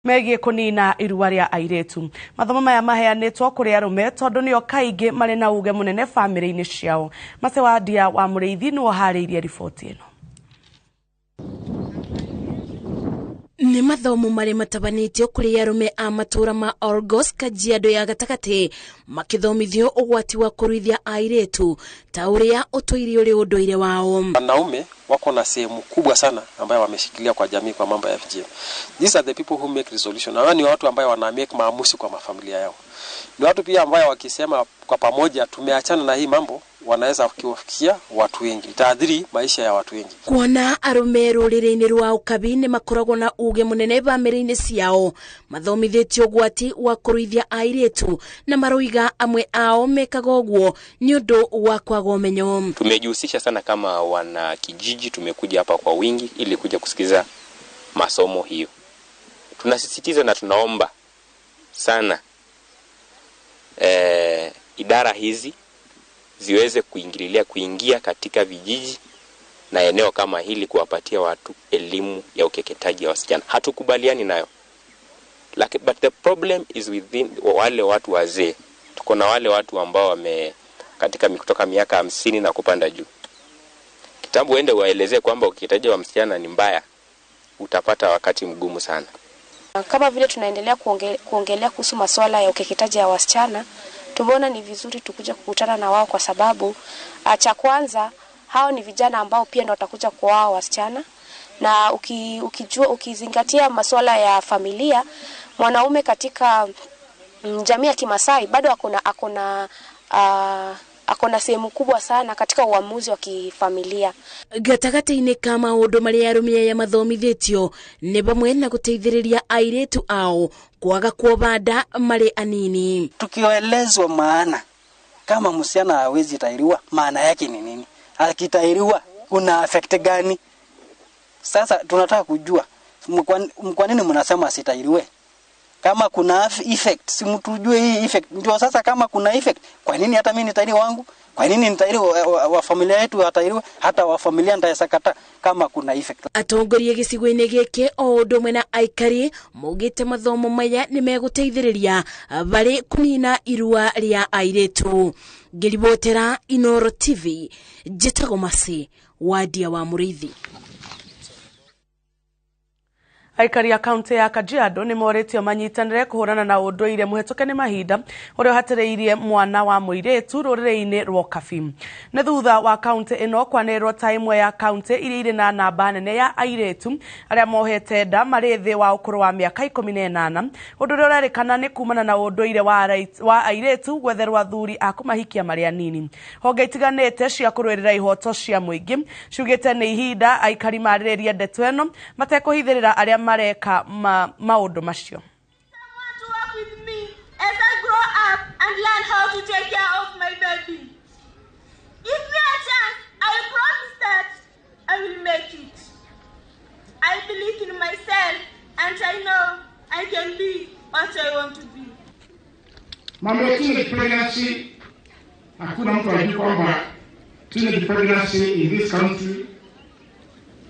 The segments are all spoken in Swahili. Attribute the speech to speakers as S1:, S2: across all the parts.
S1: Megie kunina irua ria airetu. Mathomo maya maheanitwo kuri arume tondu nio kaingi mari na uge munene family-ini ciao. Mase wa Ndia wa Mureithi no hariirie riboti ino.
S2: Ni mathomo mari matabanitio kuri arume a matura ma Orgos Kajiado ya gatagati makithomithio ugwati wa kuruithia airetu ta uria utuiri uri unduire wao.
S3: Wanaume wako na sehemu kubwa sana ambayo wameshikilia kwa jamii kwa mambo ya FGM. These are the people who make resolution. Hawa ni watu ambao wana make maamuzi kwa mafamilia yao. Ni watu pia ambao wakisema kwa pamoja tumeachana na hii mambo wanaweza kufikia watu wengi. Itaadhiri maisha ya watu wengi.
S2: Kuona arume ruriri-ini rwa ukabine makoragwo na uge munene bamĩrĩ-inĩ ciao mathomithĩtio ugwati wa kuruithia airetu na maroiga amwe ao mekaga ũguo ni ũndũ wa kwaga ũmenyo.
S4: Tumejihusisha sana kama wana kijiji, tumekuja hapa kwa wingi ili kuja kusikiza masomo hiyo. Tunasisitiza na tunaomba sana idara hizi ziweze kuingia katika vijiji na eneo kama hili kuwapatia watu elimu ya ukeketaji ya wasichana. Hatukubaliani nayo. But the problem is within wale watu wazee. Tuko na wale watu ambao katika kutoka miaka 50 na kupanda juu. Kitambo uende waelezee kwamba ukeketaji wa msichana ni mbaya, utapata wakati mgumu sana.
S5: Kama vile tunaendelea kuongelea kuhusu masuala ya ukeketaji ya wasichana, tumeona ni vizuri tukuja kukutana na wao kwa sababu cha kwanza hao ni vijana ambao pia ndio watakuja kuoa wasichana, na ukizingatia masuala ya familia, mwanaume katika jamii ya Kimasai bado akona sehemu kubwa sana katika uamuzi wa kifamilia.
S2: Gatagati-ini ka maundu mari arume ya mathomithĩtio ni bamwe na guteithĩrĩria airetu ao kwaga kuobanda mari anini.
S6: Tukielezwa maana kama msichana hawezi tairiwa, maana yake ni nini? Akitairiwa kuna effect gani? Sasa tunataka kujua kwa nini mnasema asitairiwe? Kama kuna effect, si mtu ujue hii effect. Ndio sasa kama kuna effect, kwa nini hata mimi nitairi wangu? Kwa nini nitairi wa familia yetu watairiwa? Hata wa familia ndayasakata kama kuna effect.
S2: Atongoria gicigo-ini giki o undu mwe na aikari mugite mathomo maya ni meguteithĩrĩria bari kunina irua ria airetu. Ngiribotera Inooro TV, njĩtagwo Mase wa Ndia wa Mureithi.
S1: Aikari ya kaunti ya Kajiado ni moretio manyitanire kuhurana na unduire muhetuke ni mahinda uria hatereirie mwana wa muiretu rurire-ini rwa Kabi. Ne thutha wa kaunti ino kwanirwo time ya kaunti iri na namba nene ya airetu aria mohete nda mari thi wa ukuru wa miaka 18. Undu uria urerikana ni kumana na unduire wa airetu gwetherwa thuri akumahikia mari anini. Honge itiganite cia kurwirira ihoto cia muingi cugite ni ihinda aikari marireria ndeto eno matekuhithirira aria mareka maundu macio.
S7: Someone to work with me as I grow up and learn how to take care of my baby. Give me a chance, I promise that I will make it. I believe in myself and I know I can be what I want to be.
S8: Mambo ya teenage pregnancy, hakuna mtu ajui kwamba teenage pregnancy in this country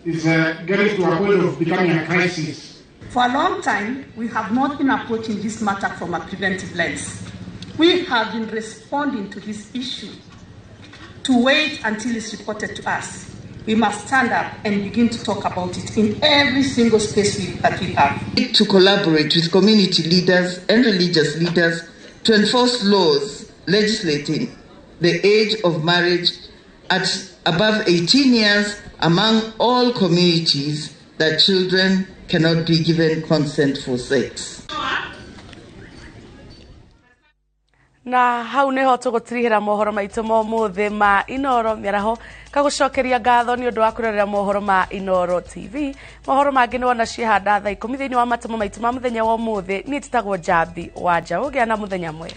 S8: is getting to a point of becoming a crisis.
S9: For a long time, we have not been approaching this matter from a preventive lens. We have been responding to this issue to wait until it's reported to us. We must stand up and begin to talk about it in every single space that we have.
S10: We need to collaborate with community leaders and religious leaders to enforce laws legislating the age of marriage at above 18 years among all communities, that children cannot be given consent for sex.
S1: Na hau neho tugutirihira mohoro maitu mo muthi ma Inooro miaraho kagucokeria ngatho ni undu wa kurorera mohoro ma Inooro TV. Mohoro mangi ni wona cihanda thaa 10 thiini wa matamo maitu ma muthenya wa muthi. Ni titagwo Njambi wa Njaũ. Gĩa na muthenya mwega.